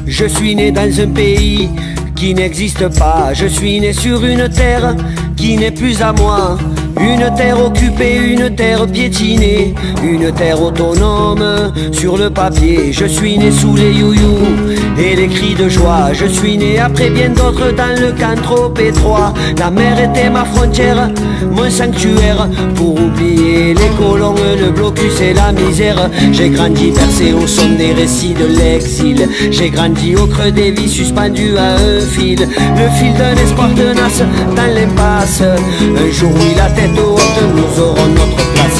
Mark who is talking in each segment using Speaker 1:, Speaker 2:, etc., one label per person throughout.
Speaker 1: Je suis né dans un pays qui n'existe pas. Je suis né sur une terre qui n'est plus à moi. Une terre occupée, une terre piétinée, une terre autonome sur le papier. Je suis né sous les you-you et les cris de joie. Je suis né après bien d'autres dans le camp trop étroit. La mer était ma frontière, mon sanctuaire, pour oublier les colons, le blocus et la misère. J'ai grandi bercé au son des récits de l'exil. J'ai grandi au creux des vies suspendu à un fil. Le fil d'un espoir tenace dans l'impasse. Un jour oui la tête haute, nous aurons notre place.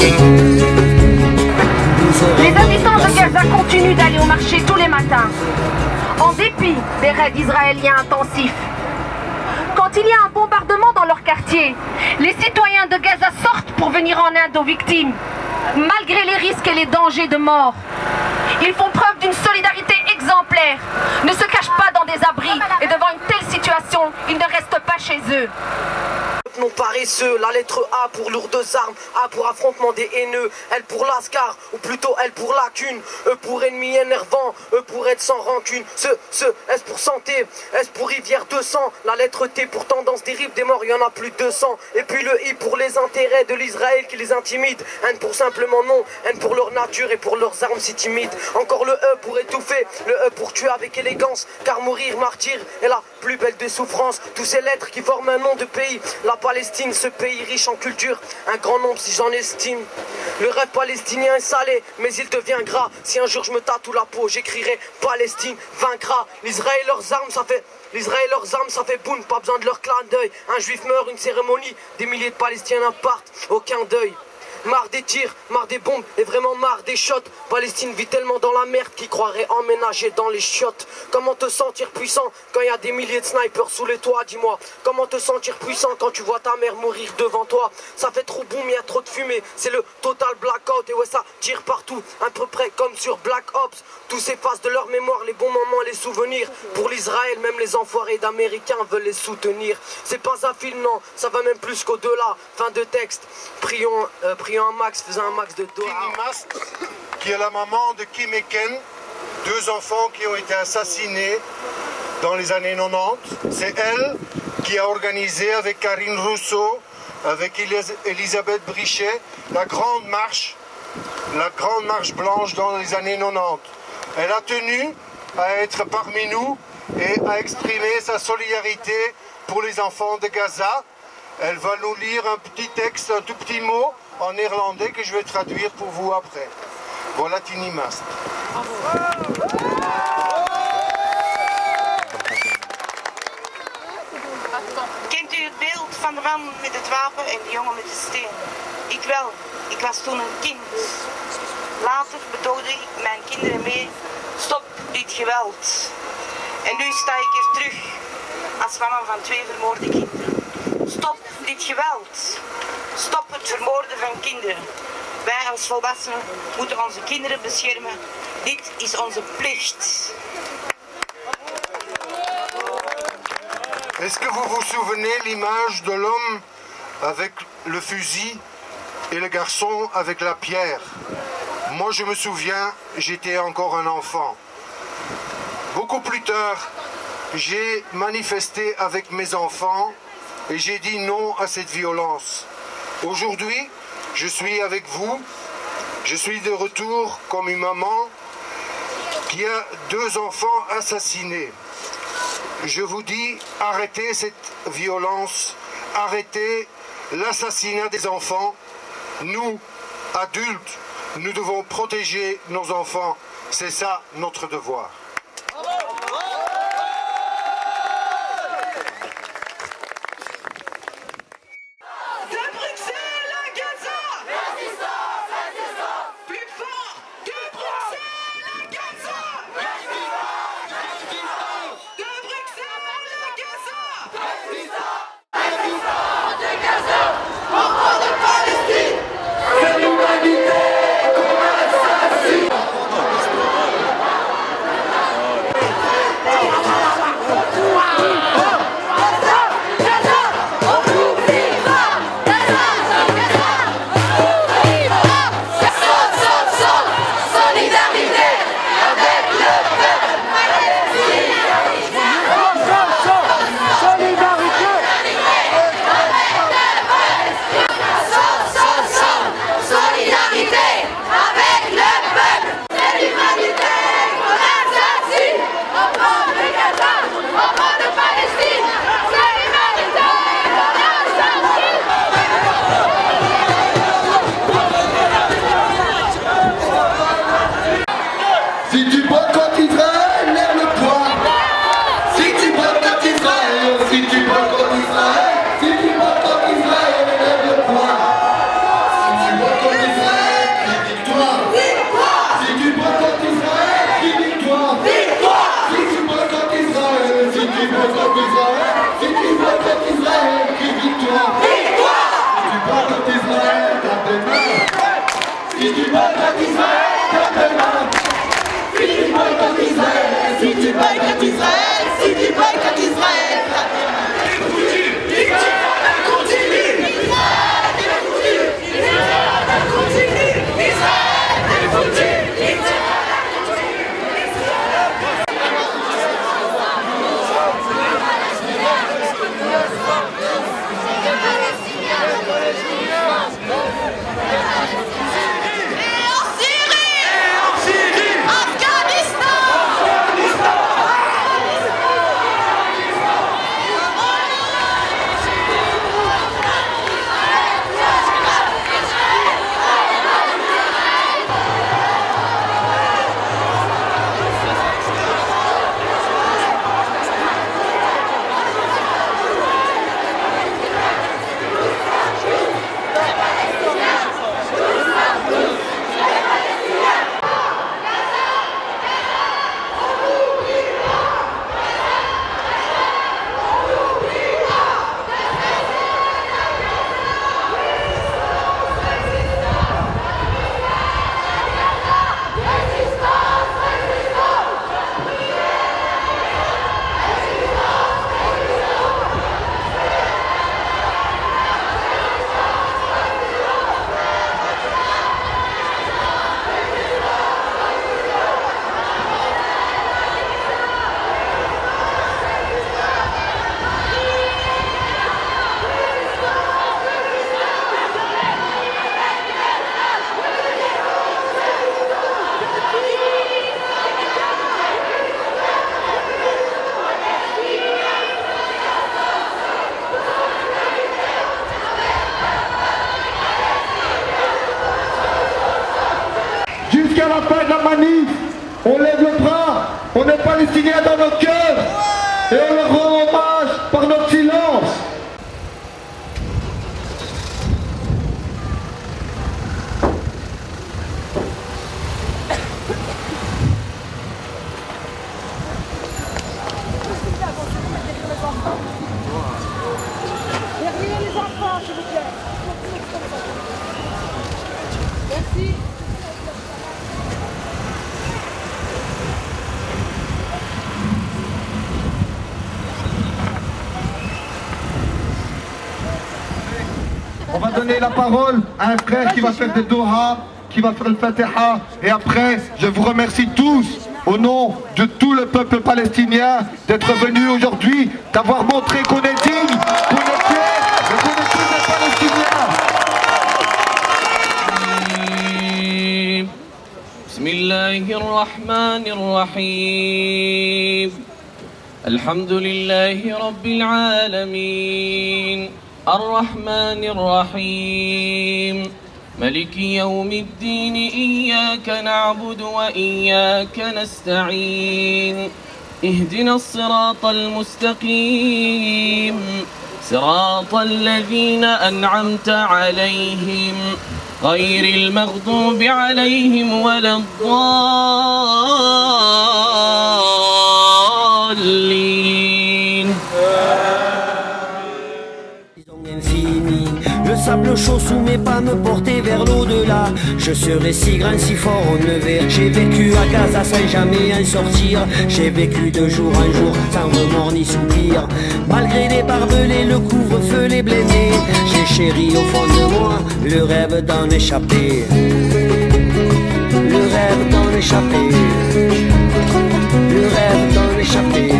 Speaker 2: Les habitants de Gaza continuent d'aller au marché tous les matins, en dépit des raids israéliens intensifs. Quand il y a un bombardement dans leur quartier, les citoyens de Gaza sortent pour venir en aide aux victimes, malgré les risques et les dangers de mort. Ils font preuve d'une solidarité exemplaire, ne se cachent pas dans des abris et devant une telle situation, ils ne restent pas chez eux.
Speaker 3: Non paresseux, la lettre A pour lourdes armes, A pour affrontement des haineux, L pour lascar, ou plutôt L pour lacune, E pour ennemi énervant, E pour être sans rancune, S pour santé, S pour rivière 200, la lettre T pour tendance dérive des morts, il y en a plus de 200, et puis le I pour les intérêts de l'Israël qui les intimide, N pour simplement non, N pour leur nature et pour leurs armes si timides, encore le E pour étouffer, le E pour tuer avec élégance, car mourir martyr est la plus belle des souffrances, tous ces lettres qui forment un nom de pays, la Palestine, ce pays riche en culture, un grand nombre si j'en estime. Le rêve palestinien est salé, mais il devient gras. Si un jour je me tatoue la peau, j'écrirai Palestine vaincra. L'Israël et leurs armes, ça fait boum, pas besoin de leur clin d'œil. Un juif meurt, une cérémonie, des milliers de Palestiniens partent, aucun deuil. Marre des tirs, marre des bombes et vraiment marre des shots. Palestine vit tellement dans la merde qu'il croirait emménager dans les chiottes. Comment te sentir puissant quand il y a des milliers de snipers sous les toits, dis-moi. Comment te sentir puissant quand tu vois ta mère mourir devant toi. Ça fait trop boum, il y a trop de fumée, c'est le total blackout. Et ouais, ça tire partout, à peu près comme sur Black Ops. Tous s'effacent de leur mémoire, les bons moments, les souvenirs. Pour l'Israël, même les enfoirés d'Américains veulent les soutenir. C'est pas un film, non, ça va même plus qu'au-delà. Fin de texte, prions un max, faisant un max de doigts.
Speaker 4: Tini Mast, qui est la maman de Kim et Ken, deux enfants qui ont été assassinés dans les années 90. C'est elle qui a organisé avec Karine Rousseau, avec Elisabeth Brichet, la grande marche blanche dans les années 90. Elle a tenu à être parmi nous et à exprimer sa solidarité pour les enfants de Gaza. Elle va nous lire un petit texte, un tout petit mot en néerlandais que je vais traduire pour vous après. Voilà Tini Mast.
Speaker 5: Kent u het beeld van de man met het wapen en de jongen met de steen? Ik wel. Ik was toen een kind. Later betoogde ik mijn kinderen mee. Stop dit geweld. En nu sta ik hier terug als mama van 2 vermoorde kinderen. Stop dit geweld. Stop het vermoorden van kinderen. Wij als volwassenen moeten onze kinderen beschermen. Dit is onze plicht.
Speaker 4: Est-ce que vous vous souvenez l'image de l'homme avec le fusil et le garçon avec la pierre? Moi je me souviens, j'étais encore un enfant. Beaucoup plus tard, j'ai manifesté avec mes enfants et j'ai dit non à cette violence. Aujourd'hui, je suis avec vous, je suis de retour comme une maman qui a 2 enfants assassinés. Je vous dis, arrêtez cette violence, arrêtez l'assassinat des enfants. Nous, adultes, nous devons protéger nos enfants. C'est ça notre devoir.
Speaker 6: Jusqu'à la fin de la manif, on lève le bras, on est palestinien dans nos cœurs et on leur rend hommage par notre silence.
Speaker 7: Derrière les enfants, s'il vous plaît. Merci.
Speaker 6: On va donner la parole à un frère qui va faire des doha, qui va faire le fatiha. Et après, je vous remercie tous, au nom de tout le peuple palestinien, d'être venus aujourd'hui, d'avoir montré qu'on est digne, qu'on est fier et qu'on est tous des Palestiniens.
Speaker 8: Bismillahirrahmanirrahim. Alhamdulillahi Rabbil Alamin. الرحمن الرحيم ملك يوم الدين إياك نعبد وإياك نستعين اهدنا الصراط المستقيم صراط الذين أنعمت عليهم غير المغضوب عليهم ولا الضالين.
Speaker 1: Le sable chaud sous mes pas me portait vers l'au-delà. Je serais si grand, si fort, on ne verrait. J'ai vécu à Gaza sans jamais en sortir. J'ai vécu de jour en jour sans remords ni soupir. Malgré les barbelés, le couvre-feu, les blindés, j'ai chéri au fond de moi le rêve d'en échapper. Le rêve d'en échapper. Le rêve d'en échapper.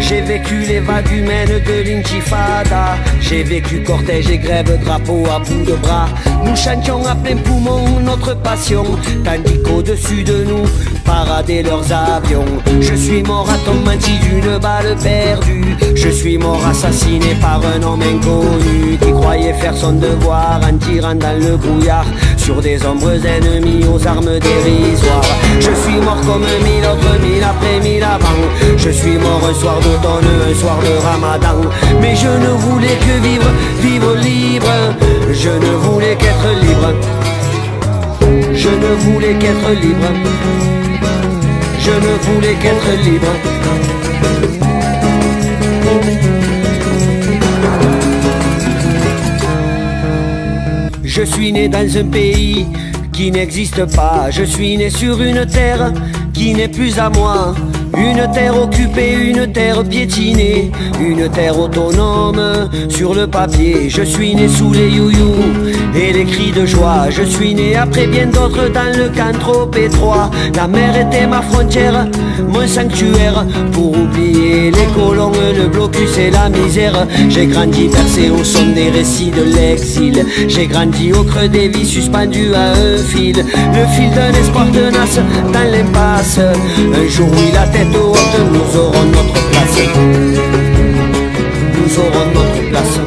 Speaker 1: J'ai vécu les vagues humaines de l'intifada. J'ai vécu cortège et grève, drapeau à bout de bras. Nous chantions à plein poumon notre passion, tandis qu'au-dessus de nous paradaient leurs avions. Je suis mort à ton menti d'une balle perdue. Je suis mort assassiné par un homme inconnu qui croyait faire son devoir en tirant dans le brouillard sur des ombres ennemies aux armes dérisoires. Je suis mort comme 1000 autres, 1000 après 1000 avant. Je suis mort un soir d'automne, un soir de Ramadan. Mais je ne voulais que vivre, vivre libre. Je ne voulais qu'être libre. Je ne voulais qu'être libre. Je ne voulais qu'être libre. Je suis né dans un pays qui n'existe pas. Je suis né sur une terre qui n'est plus à moi. Une terre occupée, une terre piétinée, une terre autonome sur le papier. Je suis né sous les you-you et les cris de joie. Je suis né après bien d'autres dans le camp trop étroit. La mer était ma frontière, mon sanctuaire, pour oublier les colons, le blocus et la misère. J'ai grandi bercé au son des récits de l'exil. J'ai grandi au creux des vies suspendu à un fil. Le fil d'un espoir tenace dans l'impasse. Un jour oui la tête haute, nous aurons notre place. Nous aurons notre place.